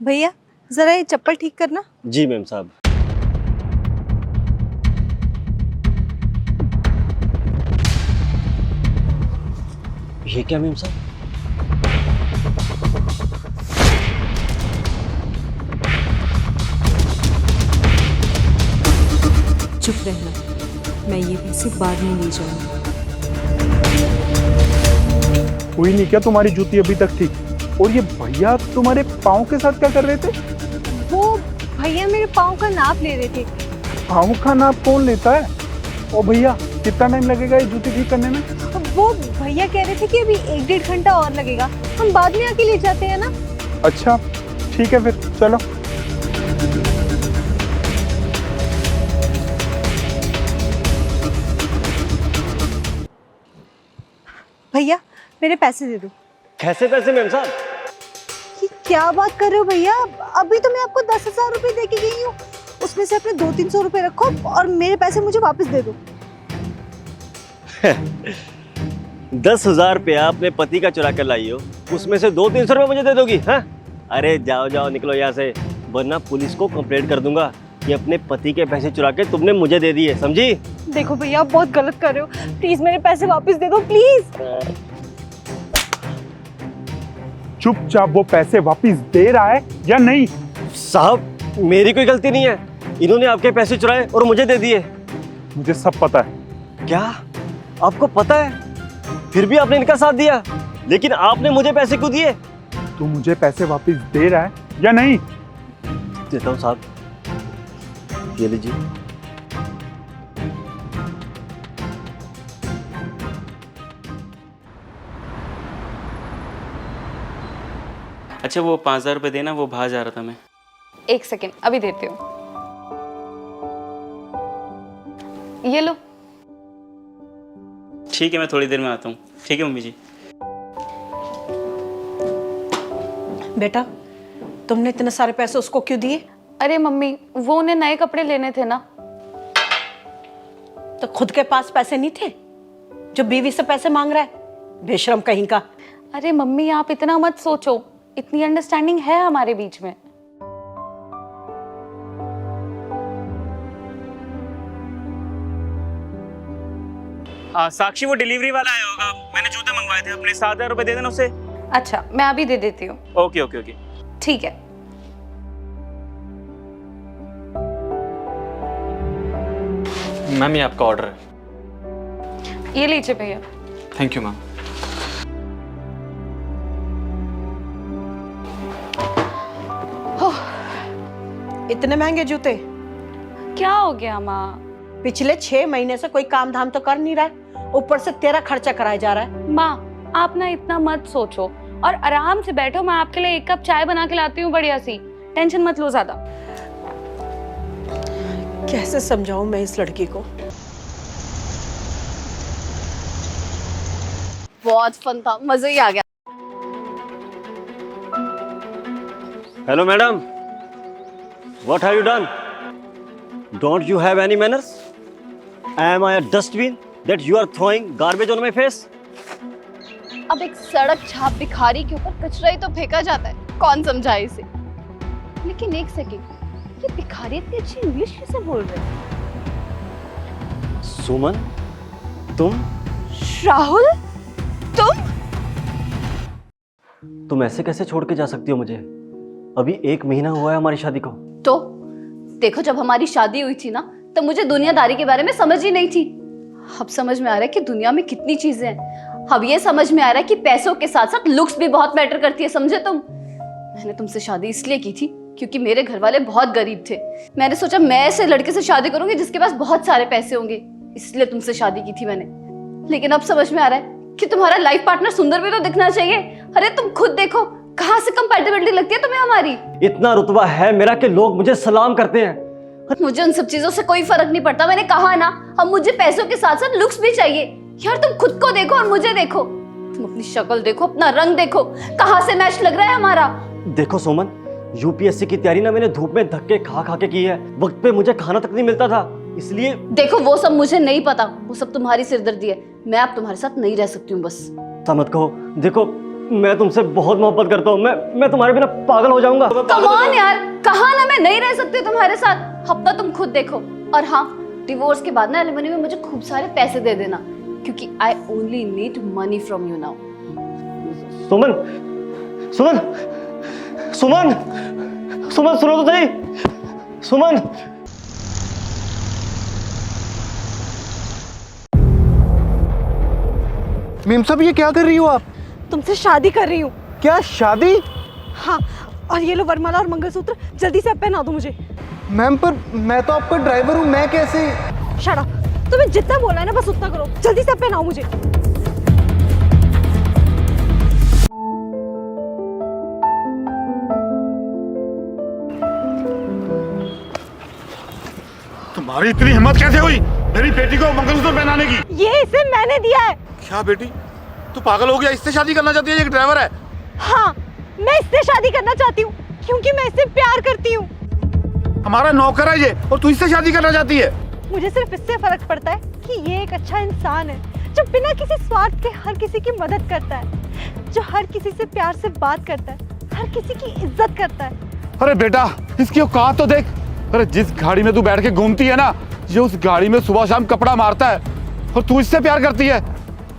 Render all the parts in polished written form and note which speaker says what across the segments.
Speaker 1: भैया जरा ये चप्पल ठीक करना।
Speaker 2: जी मैम साहब। ये क्या मैम साहब?
Speaker 1: चुप रहना, मैं ये पैसे बाद में ले जाऊंगी।
Speaker 3: हुई नहीं क्या तुम्हारी जूती अभी तक ठीक? और ये भैया तुम्हारे पाँव के साथ क्या कर रहे थे?
Speaker 1: वो भैया मेरे पाँव का नाप ले रहे थे।
Speaker 3: पाँव का नाप कौन लेता है? ओ भैया कितना टाइम लगेगा ये जूती ठीक करने में?
Speaker 1: वो भैया कह रहे थे कि अभी 1-1.5 घंटा और लगेगा, हम बाद में आके ले जाते हैं ना।
Speaker 3: अच्छा ठीक है फिर चलो।
Speaker 1: भैया मेरे पैसे दे दो।
Speaker 2: कैसे पैसे मैम साहब?
Speaker 1: ये क्या बात कर रहे हो भैया, अभी तो मैं आपको 10,000 रुपए दे के गई हूँ, उसमें से अपने 200-300 रुपए रखो और मेरे पैसे मुझे वापस दे दो।
Speaker 2: 10,000 रुपया अपने पति का चुरा कर लाई हो, उसमें से 200-300 रुपये मुझे दे दोगी? हाँ अरे जाओ जाओ निकलो यहाँ से, वरना पुलिस को कंप्लेंट कर दूंगा कि अपने पति के पैसे चुरा के तुमने मुझे दे दिए, समझी?
Speaker 1: देखो भैया आप बहुत गलत कर रहे हो, प्लीज मेरे पैसे वापस दे दो प्लीज।
Speaker 3: चुपचाप वो पैसे वापस दे रहा है या नहीं?
Speaker 2: साहब मेरी कोई गलती नहीं है, इन्होंने आपके पैसे चुराए और मुझे दे दिए।
Speaker 3: मुझे सब पता है।
Speaker 2: क्या आपको पता है? फिर भी आपने इनका साथ दिया, लेकिन आपने मुझे पैसे क्यों दिए?
Speaker 3: तू मुझे पैसे वापस दे रहा है या नहीं?
Speaker 2: देता हूँ साहब, ये लीजिए।
Speaker 4: अच्छा वो 5,000 रुपये देना, वो बाहर जा रहा था मैं।
Speaker 5: 1 सेकेंड अभी देती हूँ, ये लो।
Speaker 4: ठीक है मैं थोड़ी देर में आता हूँ। ठीक है मम्मी जी।
Speaker 6: बेटा तुमने इतने सारे पैसे उसको क्यों दिए?
Speaker 5: अरे मम्मी वो उन्हें नए कपड़े लेने थे ना।
Speaker 6: तो खुद के पास पैसे नहीं थे जो बीवी से पैसे मांग रहा है? बेशरम कहीं का।
Speaker 5: अरे मम्मी आप इतना मत सोचो, इतनी अंडरस्टैंडिंग है हमारे बीच में।
Speaker 4: साक्षी वो डिलीवरी वाला आया होगा, मैंने जूते मंगवाए थे अपने। 7,000 रुपये दे देना उसे।
Speaker 5: अच्छा मैं अभी दे देती हूँ।
Speaker 4: ओके ओके ओके
Speaker 5: ठीक है।
Speaker 4: मैम ये आपका ऑर्डर है।
Speaker 5: ये लीजिए भैया।
Speaker 4: Thank you ma'am.
Speaker 6: इतने महंगे जूते?
Speaker 5: क्या हो गया माँ?
Speaker 6: पिछले 6 महीने से कोई काम धाम तो कर नहीं रहा है, ऊपर से तेरा खर्चा कराया जा रहा है।
Speaker 5: माँ आप ना इतना मत सोचो और आराम से बैठो, मैं आपके लिए 1 कप चाय बना के लाती हूँ बढ़िया सी, टेंशन मत लो ज्यादा।
Speaker 6: कैसे समझाऊं मैं इस लड़की को?
Speaker 5: बहुत फन था, मजा ही आ गया।
Speaker 2: Hello madam, what have you done? Don't you have any manners? Am I a dustbin that you are throwing garbage on my face?
Speaker 7: अब एक सड़क छाप भिखारी के ऊपर कचरा ही तो फेंका जाता है, कौन समझाए इसे? लेकिन 1 सेकेंड, ये भिखारी इतनी अच्छी इंग्लिश कैसे बोल रहे हैं?
Speaker 2: सुमन तुम
Speaker 7: राहुल
Speaker 2: तुम ऐसे कैसे छोड़ के जा सकती हो मुझे? अभी 1 महीना हुआ है हमारी शादी को।
Speaker 7: तो देखो जब हमारी शादी हुई थी ना तब मुझे दुनियादारी के बारे में समझ ही नहीं थी। अब समझ में आ रहा है कि दुनिया में कितनी चीजें हैं। अब ये समझ में आ रहा है कि पैसों के साथ साथ लुक्स भी बहुत मैटर करती है, समझे तुम? मैंने तुमसे शादी इसलिए की थी क्योंकि मेरे घर वाले बहुत गरीब थे। मैंने सोचा मैं ऐसे लड़के से शादी करूंगी जिसके पास बहुत सारे पैसे होंगे, इसलिए तुमसे शादी की थी मैंने। लेकिन अब समझ में आ रहा है कि तुम्हारा लाइफ पार्टनर सुंदर भी तो दिखना चाहिए। अरे तुम खुद देखो कहाँ से कंपैटिबिलिटी लगती है तुम्हें हमारी।
Speaker 2: इतना रुतबा है मेरा कि लोग मुझे सलाम करते हैं।
Speaker 7: मुझे उन सब चीजों से कोई फर्क नहीं पड़ता, मैंने कहा ना। अब मुझे पैसों के साथ साथ लुक्स भी चाहिए। यार तुम खुद को देखो और मुझे देखो, तुम अपनी शक्ल देखो, अपना रंग देखो, कहाँ से मैच लग रहा है हमारा।
Speaker 2: देखो सुमन, यूपीएससी की तैयारी ना मैंने धूप में धक्के खा खा के की है, वक्त पे मुझे खाना तक नहीं मिलता था, इसलिए।
Speaker 7: देखो वो सब मुझे नहीं पता, वो सब तुम्हारी सिरदर्दी है। मैं अब तुम्हारे साथ नहीं रह सकती हूँ बस।
Speaker 2: मत कहो, देखो मैं तुमसे बहुत मोहब्बत करता हूँ। मैं तुम्हारे बिना पागल हो जाऊंगा।
Speaker 7: कम ऑन यार, कहा ना मैं नहीं रह सकती तुम्हारे साथ। अब तो तुम खुद देखो। और हाँ, डिवोर्स के बाद ना एलिमनी में मुझे खूब सारे पैसे दे देना, क्योंकि I only need money from you now.
Speaker 2: Suman, Suman, Suman, Suman, सुनो तो सही। सुमन,
Speaker 3: मीम साहब, ये क्या कर रही हो आप?
Speaker 1: तुमसे शादी कर रही हूँ।
Speaker 3: क्या शादी?
Speaker 1: हाँ, और ये लो वरमाला और मंगलसूत्र, जल्दी से पहना दो मुझे।
Speaker 3: मैम, पर मैं तो आपका ड्राइवर हूँ, मैं कैसे?
Speaker 1: Shut up. तुम्हें जितना बोला है ना बस उतना करो, जल्दी से पहनाओ मुझे।
Speaker 8: तुम्हारी इतनी हिम्मत कैसे हुई मेरी बेटी को मंगलसूत्र पहनाने की?
Speaker 1: ये इसे मैंने दिया है।
Speaker 8: क्या बेटी, तू पागल हो गया? इससे शादी करना चाहती है? एक ड्राइवर है।
Speaker 1: हाँ, मैं इससे शादी करना चाहती हूँ क्योंकि मैं इससे प्यार करती हूँ।
Speaker 8: हमारा नौकर है ये, और तू इससे शादी करना चाहती है?
Speaker 1: मुझे सिर्फ इससे फर्क पड़ता है कि ये एक अच्छा इंसान है जो बिना किसी स्वार्थ के हर किसी की मदद करता है, जो हर किसी से प्यार से बात करता है, हर किसी की इज्जत करता है।
Speaker 8: अरे बेटा, इसकी औकात तो देख। अरे जिस गाड़ी में तू बैठ के घूमती है ना, ये उस गाड़ी में सुबह शाम कपड़ा मारता है, और तू इससे प्यार करती है।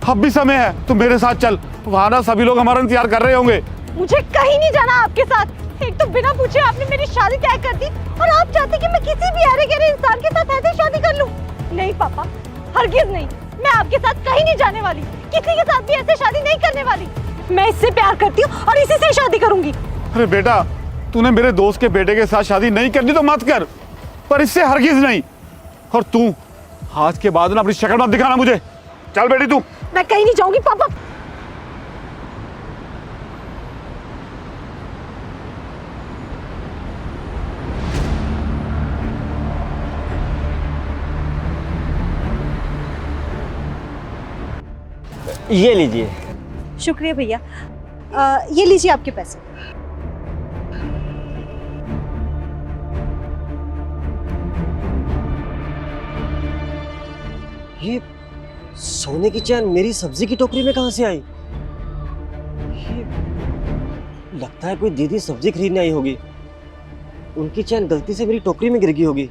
Speaker 8: अब भी समय है, तू मेरे साथ चल। वहां ना सभी लोग हमारा इंतजार कर रहे होंगे।
Speaker 1: मुझे कहीं नहीं जाना आपके साथ। एक तो बिना पूछे आपने मेरी शादी तय कर दी, और आप चाहते कि मैं किसी भी अरे गहरे इंसान के साथ ऐसे शादी कर लूं। नहीं पापा, हरगिज नहीं। मैं आपके साथ कहीं नहीं जाने वाली, किसी के साथ भी ऐसे शादी नहीं करने वाली। मैं इससे प्यार करती हूँ और इसी से शादी करूंगी।
Speaker 8: अरे बेटा, तूने मेरे दोस्त के बेटे के साथ शादी नहीं करनी तो मत कर, पर इससे हरगिज नहीं। और तू आज के बाद ना अपनी शक्ल मत दिखाना मुझे। चल बेटी तू।
Speaker 1: मैं कहीं नहीं जाऊंगी पापा।
Speaker 2: ये लीजिए।
Speaker 1: शुक्रिया भैया। ये लीजिए आपके पैसे।
Speaker 2: ये सोने की चैन मेरी सब्जी की टोकरी में कहां से आई? ये लगता है कोई दीदी सब्जी खरीदने आई होगी, उनकी चैन गलती से मेरी टोकरी में गिर गई होगी।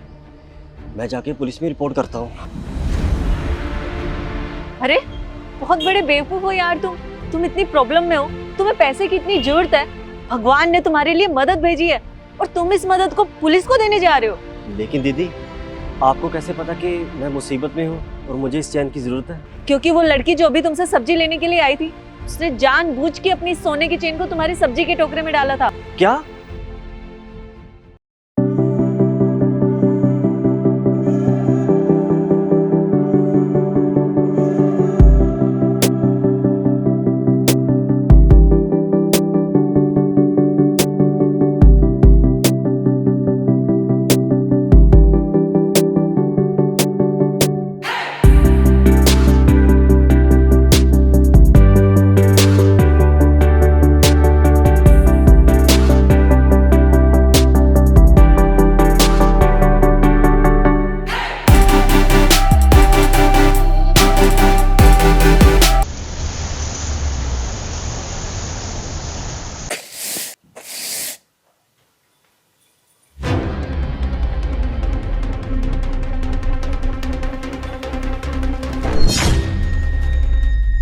Speaker 2: मैं जाके पुलिस में रिपोर्ट करता हूँ।
Speaker 9: अरे बहुत बड़े बेवकूफ हो यार तुम इतनी प्रॉब्लम में हो, तुम्हें पैसे की इतनी जरूरत है, भगवान ने तुम्हारे लिए मदद भेजी है और तुम इस मदद को पुलिस को देने जा रहे हो।
Speaker 2: लेकिन दीदी, आपको कैसे पता कि मैं मुसीबत में हूँ और मुझे इस चैन की जरूरत है?
Speaker 9: क्योंकि वो लड़की जो अभी तुमसे सब्जी लेने के लिए आई थी, उसने जानबूझ के अपनी सोने की चेन को तुम्हारी सब्जी के टोकरे में डाला था।
Speaker 2: क्या?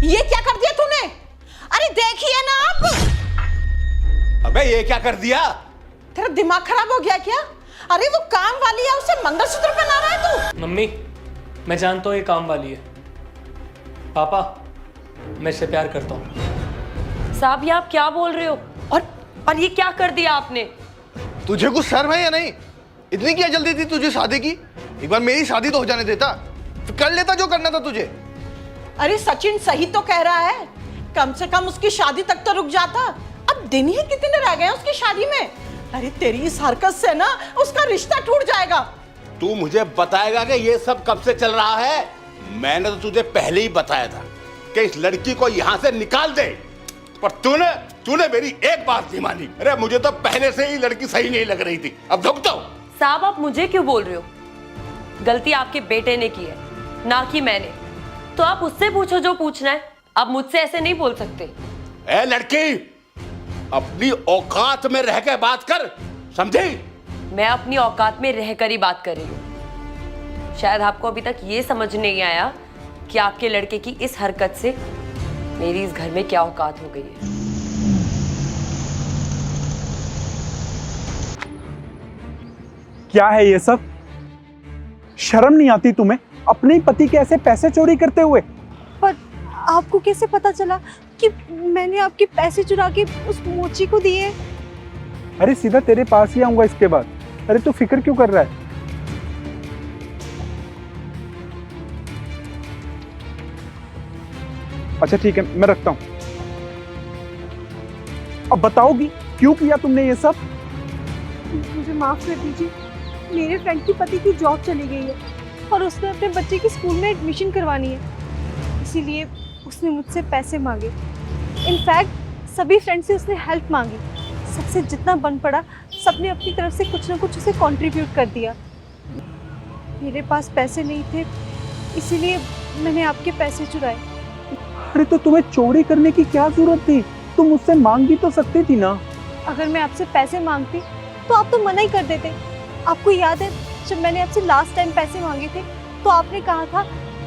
Speaker 6: ये क्या कर दिया तूने? अरे देखिए ना आप।
Speaker 8: अबे ये क्या कर दिया?
Speaker 6: तेरा दिमाग खराब हो गया क्या? अरे वो काम वाली है, उसे मंगलसूत्र पहना रहा है तू।
Speaker 10: मम्मी, मैं जानता हूँ ये काम वाली है। पापा, मैं इससे प्यार करता हूँ।
Speaker 9: साहब, ये आप क्या बोल रहे हो? और ये क्या कर दिया आपने?
Speaker 11: तुझे कुछ शर्म है या नहीं? इतनी क्या जल्दी थी तुझे शादी की? एक बार मेरी शादी तो हो जाने देता, तो कर लेता जो करना था तुझे।
Speaker 6: अरे सचिन सही तो कह रहा है, कम से कम उसकी शादी तक तो रुक जाता। अब दिन ही कितने रह गए हैं उसकी शादी में। अरे तेरी इस हरकत से ना उसका रिश्ता टूट जाएगा।
Speaker 11: तू मुझे बताएगा कि ये सब कब से चल रहा है? मैंने तो तुझे पहले ही बताया था कि इस लड़की को यहाँ से निकाल दे, पर तूने मेरी एक बात नहीं मानी। अरे मुझे तो पहले से ही लड़की सही नहीं लग रही थी, अब रुक दो।
Speaker 9: साहब, आप मुझे क्यों बोल रहे हो? गलती आपके बेटे ने की है, ना कि मैंने। तो आप उससे पूछो जो पूछना है, आप मुझसे ऐसे नहीं बोल सकते।
Speaker 11: ए लड़की, अपनी औकात में रह के बात कर, समझी?
Speaker 12: मैं अपनी औकात में रहकर ही बात कर रही हूँ। शायद आपको अभी तक ये समझ नहीं आया कि आपके लड़के की इस हरकत से मेरी इस घर में क्या औकात हो गई है।
Speaker 3: क्या है ये सब? शर्म नहीं आती तुम्हें अपने ही पति के ऐसे पैसे चोरी करते हुए?
Speaker 1: पर आपको कैसे पता चला कि मैंने आपके पैसे चुरा के उस मोची को दिए?
Speaker 3: अरे सीधा तेरे पास ही आऊंगा इसके बाद। अरे तू फिक्र क्यों कर रहा है? अच्छा ठीक है, मैं रखता हूं। अब बताओगी क्यों किया तुमने ये सब?
Speaker 1: मुझे माफ कर दीजिए, मेरे फ्रेंड की पति की जॉब चली गई है और उसने अपने बच्चे की स्कूल में एडमिशन करवानी है, इसीलिए उसने मुझसे पैसे मांगे। इनफैक्ट सभी फ्रेंड से उसने हेल्प मांगी। सबसे जितना बन पड़ा सबने अपनी तरफ से कुछ ना कुछ उसे कंट्रीब्यूट कर दिया। मेरे पास पैसे नहीं थे, इसीलिए मैंने आपके पैसे चुराए।
Speaker 3: अरे तो तुम्हें चोरी करने की क्या जरूरत थी? तुम मुझसे मांग भी तो सकती थी ना।
Speaker 1: अगर मैं आपसे पैसे मांगती तो आप तो मना ही कर देते। आपको याद है जब मैंने आपसे लास्ट टाइम पैसे मांगे थे तो आपने कहा था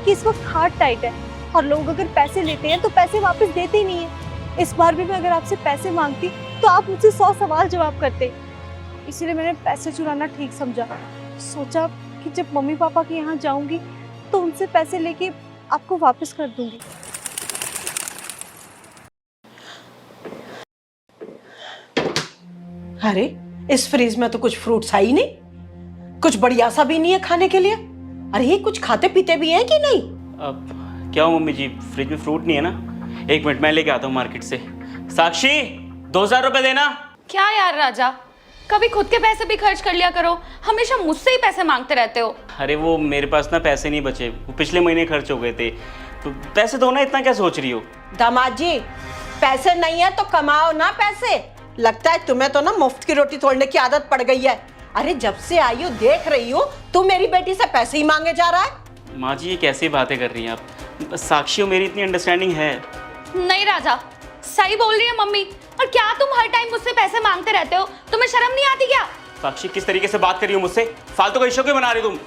Speaker 1: कि इस वक्त हाथ टाइट है और लोग अगर पैसे लेते हैं तो पैसे वापस देते ही नहीं है। इस बार भी मैं अगर आपसे पैसे मांगती तो आप मुझसे 100 सवाल जवाब करते, इसीलिए मैंने पैसे चुराना ठीक समझा। सोचा कि जब मम्मी पापा के यहाँ जाऊंगी तो उनसे पैसे लेके आपको वापस कर दूंगी।
Speaker 6: अरे इस फ्रिज में तो कुछ फ्रूट्स है ही नहीं, कुछ बढ़िया सा भी नहीं है खाने के लिए। अरे ये कुछ खाते पीते भी हैं कि नहीं?
Speaker 4: अब क्या हो मम्मी जी, फ्रिज में फ्रूट नहीं है ना? एक मिनट, मैं लेके आता हूँ मार्केट से। साक्षी, 2000 रुपए देना।
Speaker 5: क्या यार राजा, कभी खुद के पैसे भी खर्च कर लिया करो, हमेशा मुझसे ही पैसे मांगते रहते हो।
Speaker 4: अरे वो मेरे पास ना पैसे नहीं बचे, वो पिछले महीने खर्च हो गए थे। तो पैसे दो ना, इतना क्या सोच रही हो?
Speaker 6: दामाद जी, पैसे नहीं है तो कमाओ ना पैसे। लगता है तुम्हें तो ना मुफ्त की रोटी तोड़ने की आदत पड़ गई है। अरे जब से आई हो देख रही हो तू मेरी बेटी से पैसे ही मांगे जा रहा है।
Speaker 4: माँ जी ये कैसी बातें कर रही हैं आप? साक्षी और मेरी इतनी अंडरस्टैंडिंग है।
Speaker 5: नहीं राजा, सही बोल रही है मम्मी। और क्या तुम हर टाइम मुझसे पैसे मांगते रहते हो? तुम्हें शर्म नहीं आती क्या?
Speaker 4: साक्षी किस तरीके से बात कर रही हो मुझसे? फालतू का इश्यू क्यों बना रही हो तुम?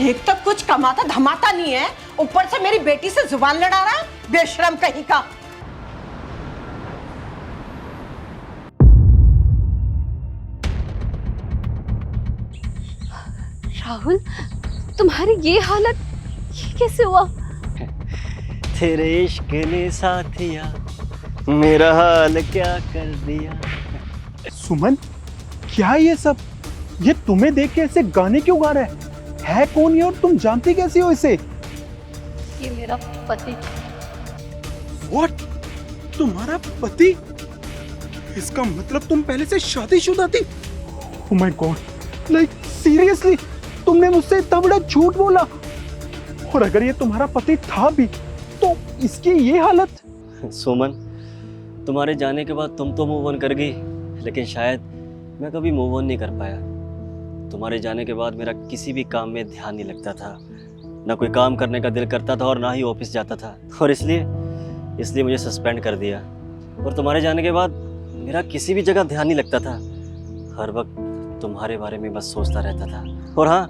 Speaker 6: एक तो कुछ कमाता धमाता नहीं है, ऊपर से मेरी बेटी से जुबान लड़ा रहा है, बेशरम कहीं का।
Speaker 7: राहुल, तुम्हारी ये हालत ये कैसे हुआ?
Speaker 2: तेरे इश्क ने साथिया मेरा हाल क्या कर दिया।
Speaker 3: सुमन, क्या है ये सब? ये तुम्हें देख के ऐसे गाने क्यों गा रहा है कौन ये और तुम जानती कैसी हो इसे?
Speaker 7: ये मेरा पति।
Speaker 3: What? तुम्हारा पति? इसका मतलब तुम पहले से शादीशुदा थी? Oh my God! Like seriously? तुमने मुझसे इतना बड़ा झूठ बोला? और अगर ये तुम्हारा पति था भी तो इसकी ये हालत?
Speaker 2: सुमन, तुम्हारे जाने के बाद तुम तो मूव ऑन कर गई, लेकिन शायद मैं कभी मूव ऑन नहीं कर पाया। तुम्हारे जाने के बाद मेरा किसी भी काम में ध्यान नहीं लगता था, ना कोई काम करने का दिल करता था और ना ही ऑफिस जाता था। और इसलिए मुझे सस्पेंड कर दिया। और तुम्हारे जाने के बाद मेरा किसी भी जगह ध्यान नहीं लगता था, हर वक्त तुम्हारे बारे में बस सोचता रहता था। और हाँ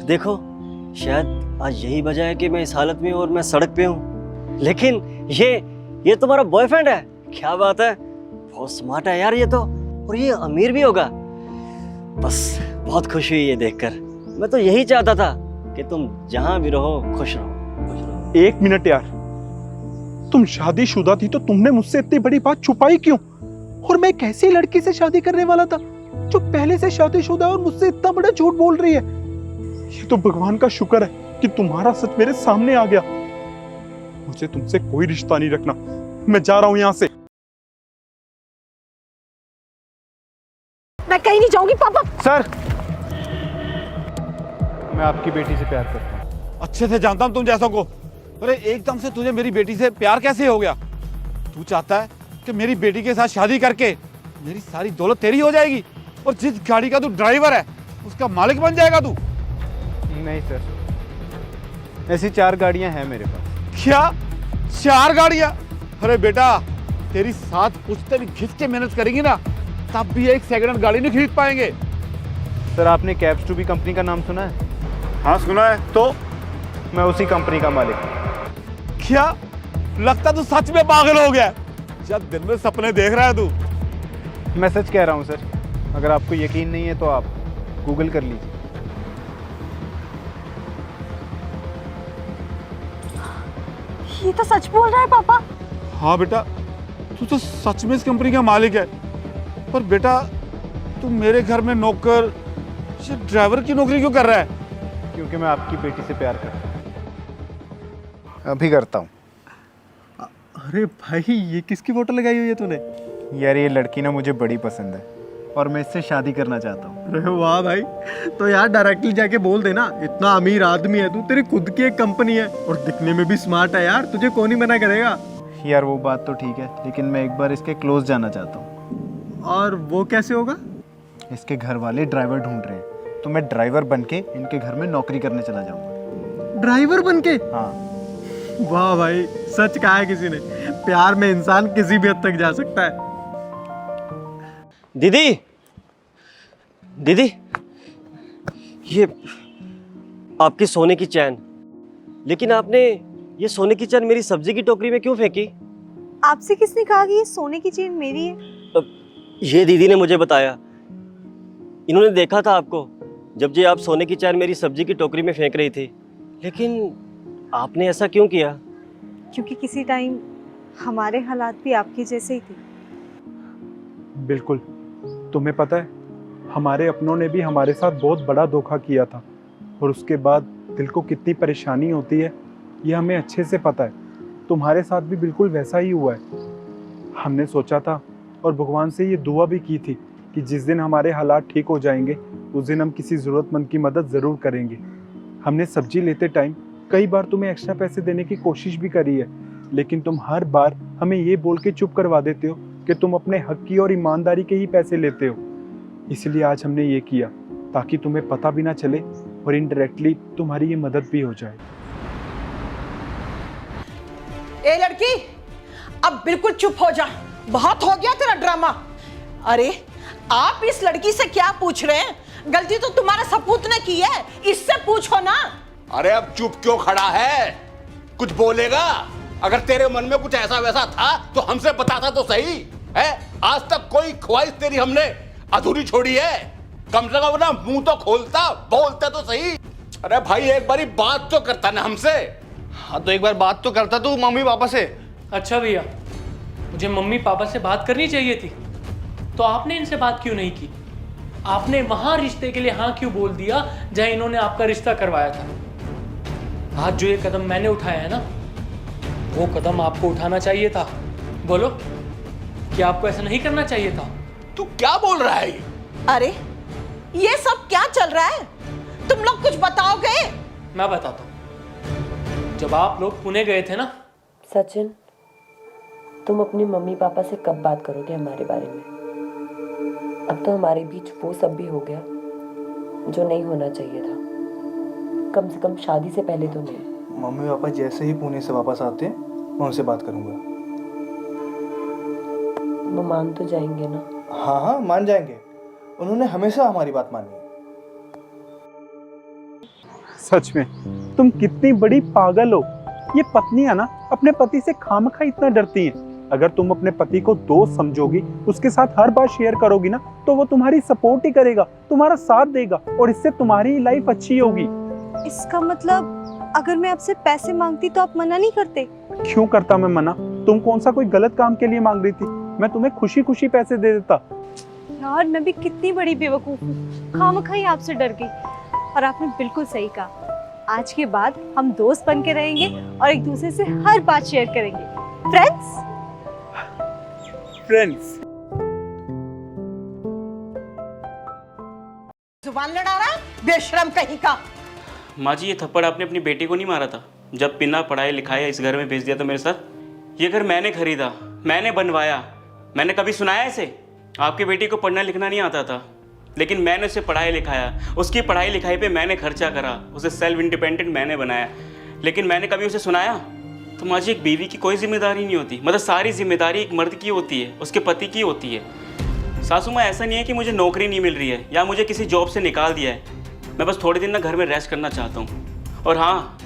Speaker 2: देखो, शायद आज यही वजह है कि मैं इस हालत में और मैं सड़क पे हूँ। लेकिन ये तुम्हारा बॉयफ्रेंड है? क्या बात है, बहुत स्मार्ट है यार ये तो, और ये अमीर भी होगा। बस बहुत खुशी हुई ये देखकर। मैं तो यही चाहता था कि तुम जहां भी रहो खुश रहो।
Speaker 3: एक मिनट यार, तुम शादीशुदा थी तो तुमने मुझसे इतनी बड़ी बात छुपाई क्यों? और मैं कैसी लड़की से शादी करने वाला था जो पहले से शादीशुदा और मुझसे इतना बड़ा झूठ बोल रही है? ये तो भगवान का शुक्र है कि तुम्हारा सच मेरे सामने आ गया। मुझे तुमसे कोई रिश्ता नहीं रखना, मैं जा रहा हूं यहां से।
Speaker 1: मैं कहीं नहीं जाऊंगी पापा।
Speaker 8: सर, मैं आपकी बेटी से प्यार करता हूँ। अच्छे से जानता हूँ तुम जैसों को। अरे एकदम से तुझे मेरी बेटी से प्यार कैसे हो गया? तू चाहता है कि मेरी बेटी के साथ शादी करके मेरी सारी दौलत तेरी हो जाएगी और जिस गाड़ी का तू ड्राइवर है उसका मालिक बन जाएगा तू?
Speaker 13: नहीं सर, ऐसी 4 गाड़ियां हैं मेरे पास।
Speaker 8: क्या 4 गाड़ियां? अरे बेटा, तेरी 7 पुश्तें भी घिस के मेहनत करेंगी ना, तब भी एक सेकंड हैंड गाड़ी नहीं खरीद पाएंगे।
Speaker 3: सर आपने कैब्स टू बी कंपनी का नाम सुना है?
Speaker 8: हाँ सुना है। तो
Speaker 3: मैं उसी कंपनी का मालिक हूँ।
Speaker 8: क्या लगता तू सच में पागल हो गया? जब दिन में सपने देख रहा है तू।
Speaker 3: मैं सच कह रहा हूँ सर, अगर आपको यकीन नहीं है तो आप गूगल कर लीजिए।
Speaker 1: ये तो सच बोल रहा है पापा।
Speaker 8: हाँ बेटा, तू तो सच में इस कंपनी का मालिक है। पर बेटा, तू मेरे घर में नौकर, ये ड्राइवर की नौकरी क्यों कर रहा है?
Speaker 3: क्योंकि मैं आपकी बेटी से प्यार करता हूँ। अभी करता हूँ।
Speaker 13: अरे भाई, ये किसकी फोटो लगाई हुई है तूने?
Speaker 3: यार ये लड़की ना मुझे बड़ी पसंद है और मैं इससे शादी करना चाहता हूँ।
Speaker 13: अरे वाह भाई, तो यार डायरेक्टली जाके बोल देना, इतना अमीर आदमी है तू, तेरी खुद की एक कंपनी है और दिखने में भी स्मार्ट है यार, तुझे कौन ही मना करेगा।
Speaker 3: यार वो बात तो ठीक है, लेकिन मैं एक बार इसके क्लोज जाना चाहता हूँ।
Speaker 13: और वो कैसे होगा?
Speaker 3: इसके घर वाले ड्राइवर ढूंढ रहे हैं, तो मैं ड्राइवर बन के इनके घर में नौकरी करने चला जाऊँगा।
Speaker 13: ड्राइवर बन के?
Speaker 3: हाँ।
Speaker 13: वाह भाई, सच कहा है किसी ने, प्यार में इंसान किसी भी हद तक जा सकता है।
Speaker 2: दीदी, दीदी, ये आपकी सोने की चैन, लेकिन आपने ये सोने की चैन मेरी सब्जी की टोकरी में क्यों फेंकी?
Speaker 1: आपसे किसने कहा कि ये सोने की चेन मेरी है?
Speaker 2: ये दीदी ने मुझे बताया। इन्होंने देखा था आपको जब जी आप सोने की चैन मेरी सब्जी की टोकरी में फेंक रही थी। लेकिन आपने ऐसा क्यों किया?
Speaker 1: क्योंकि किसी टाइम हमारे हालात भी आपके जैसे ही थे।
Speaker 3: बिल्कुल। तुम्हें पता है, हमारे अपनों ने भी हमारे साथ बहुत बड़ा धोखा किया था और उसके बाद दिल को कितनी परेशानी होती है ये हमें अच्छे से पता है। तुम्हारे साथ भी बिल्कुल वैसा ही हुआ है। हमने सोचा था और भगवान से ये दुआ भी की थी कि जिस दिन हमारे हालात ठीक हो जाएंगे उस दिन हम किसी ज़रूरतमंद की मदद ज़रूर करेंगे। हमने सब्जी लेते टाइम कई बार तुम्हें एक्स्ट्रा पैसे देने की कोशिश भी करी है, लेकिन तुम हर बार हमें ये बोल के चुप करवा देते हो कि तुम अपने हक की और ईमानदारी के ही पैसे लेते हो। इसलिए आज हमने ये किया ताकि तुम्हें पता भी ना चले और इनडायरेक्टली तुम्हारी ये मदद भी हो जाए।
Speaker 6: ए लड़की, अब बिल्कुल चुप हो जा, बहुत हो गया तेरा ड्रामा। अरे आप इस लड़की से क्या पूछ रहे हैं? गलती तो तुम्हारे सपूत ने की है, इससे पूछो ना।
Speaker 11: अरे अब चुप क्यों खड़ा है? कुछ बोलेगा? अगर तेरे मन में कुछ ऐसा वैसा था तो हमसे बताता तो सही है। आज तक कोई ख्वाहिश तेरी हमने अधूरी छोड़ी है? कम से कम ना मुंह तो खोलता, बोलता तो सही। अरे भाई, एक बारी बात तो करता ना हमसे।
Speaker 10: हाँ तो एक बार बात तो करता तू मम्मी पापा से। अच्छा भैया, मुझे मम्मी पापा से बात करनी चाहिए थी, तो आपने इनसे बात क्यों नहीं की? आपने वहां रिश्ते के लिए हाँ क्यों बोल दिया जहां इन्होंने आपका रिश्ता करवाया था? आज जो ये कदम मैंने उठाया है ना, वो कदम आपको उठाना चाहिए था। बोलो, क्या आपको ऐसा नहीं करना चाहिए था?
Speaker 11: तू क्या बोल रहा है?
Speaker 6: अरे ये सब क्या चल रहा है? तुम लोग कुछ बताओगे?
Speaker 10: मैं बताता हूँ। जब आप लोग पुणे गए थे ना।
Speaker 12: सचिन, तुम अपनी मम्मी पापा से कब बात करोगे हमारे बारे में? अब तो हमारे बीच वो सब भी हो गया जो नहीं होना चाहिए था। कम से कम शादी से पहले तो नहीं।
Speaker 13: मम्मी पापा जैसे ही पुणे से वापस आते हैं मैं उनसे बात करूंगा।
Speaker 12: वो मान तो जाएंगे ना?
Speaker 13: हाँ हाँ मान जाएंगे, उन्होंने हमेशा हमारी बात मानी है।
Speaker 3: सच में तुम कितनी बड़ी पागल हो। ये पत्नियां ना अपने पति से खामखा इतना डरती हैं। अगर तुम अपने पति को दोस्त समझोगी, उसके साथ हर बात शेयर करोगी ना, तो वो तुम्हारी सपोर्ट ही करेगा, तुम्हारा साथ देगा और इससे तुम्हारी लाइफ अच्छी होगी।
Speaker 1: इसका मतलब अगर मैं आपसे पैसे मांगती तो आप मना नहीं करते?
Speaker 3: क्यों करता मैं मना? तुम कौन सा कोई गलत काम के लिए मांग रही थी? मैं तुम्हें खुशी खुशी पैसे दे देता।
Speaker 1: यार मैं भी कितनी बड़ी बेवकूफ हूँ, खामखा ही आपसे डर गई। और आपने बिल्कुल सही कहा, आज के बाद हम दोस्त बन के रहेंगे और एक दूसरे से हर बात शेयर करेंगे। Friends
Speaker 3: friends.
Speaker 6: जुबान लड़ा रहा है, बेशरम कहीं का।
Speaker 4: माँ जी, ये थप्पड़ आपने अपनी बेटी को नहीं मारा था जब बिना पढ़ाई लिखाए इस घर में भेज दिया था मेरे साथ? ये घर मैंने खरीदा, मैंने बनवाया, मैंने कभी सुनाया इसे? आपकी बेटी को पढ़ना लिखना नहीं आता था, लेकिन मैंने उसे पढ़ाई लिखाया, उसकी पढ़ाई लिखाई पे मैंने खर्चा करा, उसे सेल्फ इंडिपेंडेंट मैंने बनाया। लेकिन मैंने कभी उसे सुनाया? तो माँ जी एक बीवी की कोई जिम्मेदारी नहीं होती, मतलब सारी जिम्मेदारी एक मर्द की होती है, उसके पति की होती है। सासू माँ ऐसा नहीं है कि मुझे नौकरी नहीं मिल रही है या मुझे किसी जॉब से निकाल दिया है, मैं बस थोड़े दिन ना घर में रेस्ट करना चाहता हूँ। और हाँ,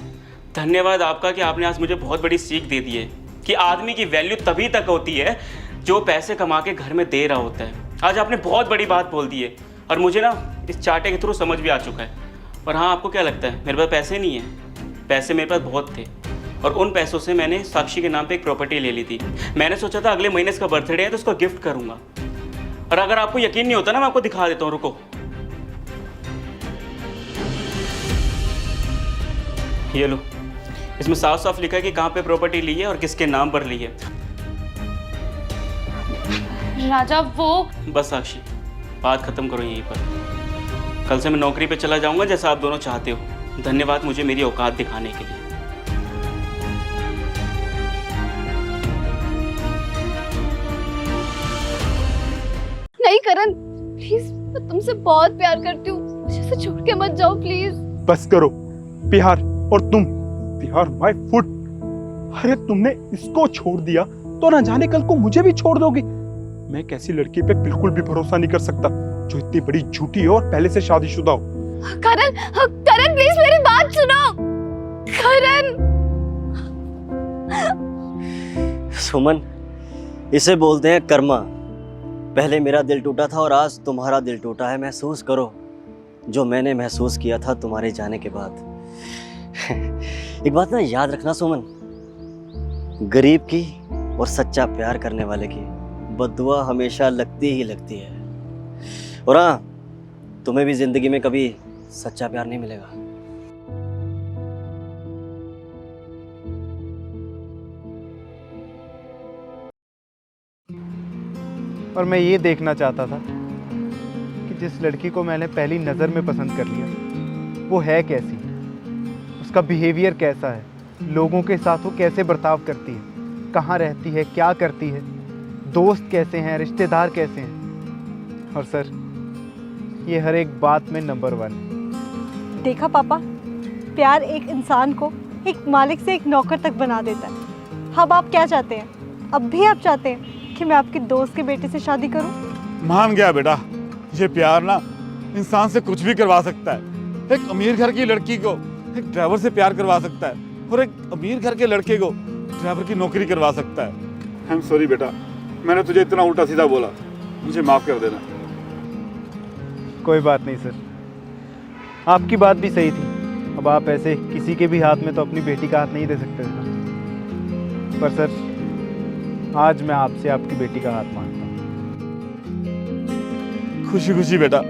Speaker 4: धन्यवाद आपका कि आपने आज मुझे बहुत बड़ी सीख दे दी है कि आदमी की वैल्यू तभी तक होती है जो पैसे कमा के घर में दे रहा होता है। आज आपने बहुत बड़ी बात बोल दी है और मुझे ना इस चार्टे के थ्रू समझ भी आ चुका है। और हाँ, आपको क्या लगता है मेरे पास पैसे नहीं है? पैसे मेरे पास बहुत थे और उन पैसों से मैंने साक्षी के नाम पे एक प्रॉपर्टी ले ली थी। मैंने सोचा था अगले महीने इसका बर्थडे है तो उसको गिफ्ट करूँगा। और अगर आपको यकीन नहीं होता ना, मैं आपको दिखा देता हूँ, रुको। ये लो, इसमें साफ साफ लिखा है कि कहाँ पे प्रॉपर्टी ली है और किसके नाम पर ली है।
Speaker 5: राजा वो
Speaker 4: बस साक्षी, बात खत्म करो यहीं पर। कल से मैं नौकरी पे चला जाऊंगा जैसा आप दोनों चाहते हो। धन्यवाद मुझे मेरी औकात दिखाने के लिए।
Speaker 7: नहीं करण, प्लीज, मैं तुमसे बहुत प्यार करती हूँ, मुझे ऐसे छोड़ के मत जाओ प्लीज।
Speaker 3: बस करो प्यार, और तुम प्यार माय फुट। अरे तुमने इसको छोड़ दिया तो ना जाने कल को मुझे भी छोड़ दोगी। मैं कैसी लड़की पे बिल्कुल भी भरोसा नहीं कर सकता जो इतनी बड़ी झूठी हो और पहले से शादीशुदा हो।
Speaker 7: करण, करण प्लीज मेरी बात सुनो। करण।
Speaker 2: सुमन, इसे बोलते हैं कर्मा। पहले मेरा दिल टूटा था और आज तुम्हारा दिल टूटा है। महसूस करो जो मैंने महसूस किया था तुम्हारे जाने के बाद। एक बात ना याद रखना सुमन, गरीब की और सच्चा प्यार करने वाले की बद्दुआ हमेशा लगती ही लगती है। और हाँ, तुम्हें भी जिंदगी में कभी सच्चा प्यार नहीं मिलेगा।
Speaker 13: और मैं ये देखना चाहता था कि जिस लड़की को मैंने पहली नज़र में पसंद कर लिया वो है कैसी, उसका बिहेवियर कैसा है, लोगों के साथ वो कैसे बर्ताव करती है, कहाँ रहती है, क्या करती है, दोस्त कैसे हैं, रिश्तेदार कैसे हैं। और सर, ये हर एक बात में नंबर 1 है।
Speaker 1: देखा पापा, प्यार एक इंसान को एक मालिक से एक नौकर तक बना देता है। अब आप क्या चाहते हैं? अब भी आप चाहते हैं कि मैं आपके दोस्त के बेटे से शादी करूं?
Speaker 8: मान गया बेटा, ये प्यार ना इंसान से कुछ भी करवा सकता है। एक अमीर घर की लड़की को एक ड्राइवर से प्यार करवा सकता है और एक अमीर घर के लड़के को ड्राइवर की नौकरी करवा सकता है। आई एम सॉरी बेटा, मैंने तुझे इतना उल्टा सीधा बोला, मुझे माफ कर देना।
Speaker 13: कोई बात नहीं सर, आपकी बात भी सही थी। अब आप ऐसे किसी के भी हाथ में तो अपनी बेटी का हाथ नहीं दे सकते थे। पर सर, आज मैं आपसे आपकी बेटी का हाथ मांगता हूँ।
Speaker 8: खुशी खुशी बेटा।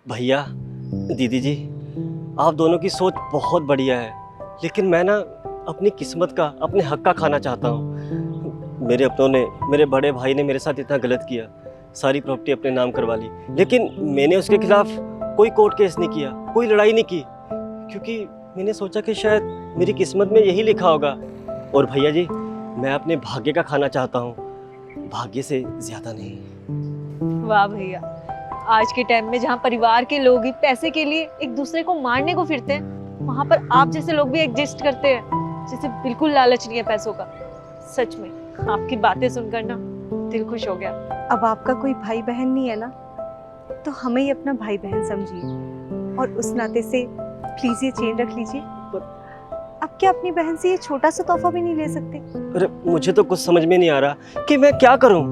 Speaker 2: भैया, दीदी जी, आप दोनों की सोच बहुत बढ़िया है, लेकिन मैं ना अपनी किस्मत का, अपने हक का खाना चाहता हूँ। मेरे अपनों ने, मेरे बड़े भाई ने मेरे साथ इतना गलत किया, सारी प्रॉपर्टी अपने नाम करवा ली, लेकिन मैंने उसके खिलाफ कोई कोर्ट केस नहीं किया, कोई लड़ाई नहीं की, क्योंकि मैंने सोचा कि शायद मेरी किस्मत में यही लिखा होगा। और भैया जी, मैं अपने भाग्य का खाना चाहता हूँ, भाग्य से ज़्यादा नहीं।
Speaker 9: वाह भैया, आज के टाइम में जहाँ परिवार के लोग ही पैसे के लिए एक दूसरे को मारने को फिरते हैं, वहाँ पर आप जैसे लोग भी एग्जिस्ट करते हैं, जिसे बिल्कुल लालच नहीं है पैसों का। सच में आपकी बातें सुनकर ना दिल खुश हो गया।
Speaker 1: अब आपका कोई भाई बहन नहीं है ना, तो हमें ही अपना भाई बहन समझिए और उस नाते से प्लीज ये चेन रख लीजिए। अब क्या अपनी बहन से ये छोटा सा तोहफा भी नहीं ले सकते?
Speaker 2: अरे मुझे तो कुछ समझ में नहीं आ रहा कि मैं क्या करूं।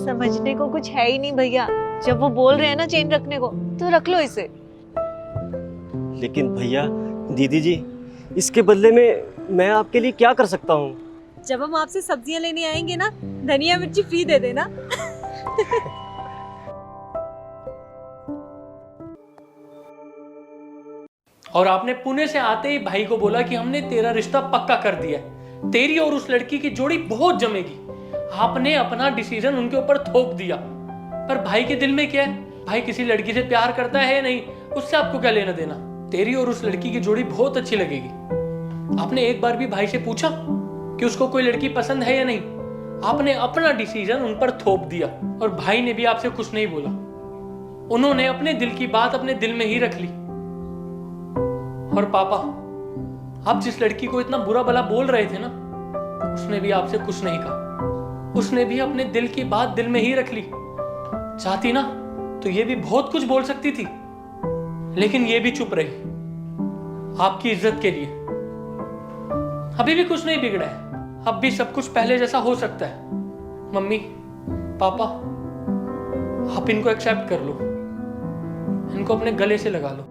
Speaker 9: समझने को कुछ है ही नहीं भैया, जब वो बोल रहे हैं ना चेन रखने को, तो रख लो इसे।
Speaker 2: लेकिन भैया, दीदी जी, इसके बदले में मैं आपके लिए क्या कर सकता हूँ?
Speaker 9: जब हम आपसे सब्जियां लेने आएंगे ना, धनिया मिर्ची फ्री दे देना।
Speaker 10: और आपने पुणे से आते ही भाई को बोला कि हमने तेरा रिश्ता पक्का कर दिया है, तेरी और उस लड़की की जोड़ी बहुत जमेगी। आपने अपना डिसीजन उनके ऊपर थोप दिया, पर भाई के दिल में क्या है? भाई किसी लड़की से प्यार करता है या नहीं, उससे आपको क्या लेना देना? तेरी और उस लड़की की जोड़ी बहुत अच्छी लगेगी। आपने एक बार भी भाई से पूछा कि उसको कोई लड़की पसंद है या नहीं? आपने अपना डिसीजन उन पर थोप दिया और भाई ने भी आपसे कुछ नहीं बोला। उन्होंने अपने दिल की बात अपने दिल में ही रख ली। और पापा, आप जिस लड़की को इतना बुरा भला बोल रहे थे ना, उसने भी आपसे कुछ नहीं कहा। उसने भी अपने दिल की बात दिल में ही रख ली। चाहती ना तो ये भी बहुत कुछ बोल सकती थी, लेकिन ये भी चुप रही आपकी इज्जत के लिए। अभी भी कुछ नहीं बिगड़ा है, अब भी सब कुछ पहले जैसा हो सकता है। मम्मी, पापा, आप इनको एक्सेप्ट कर लो, इनको अपने गले से लगा लो।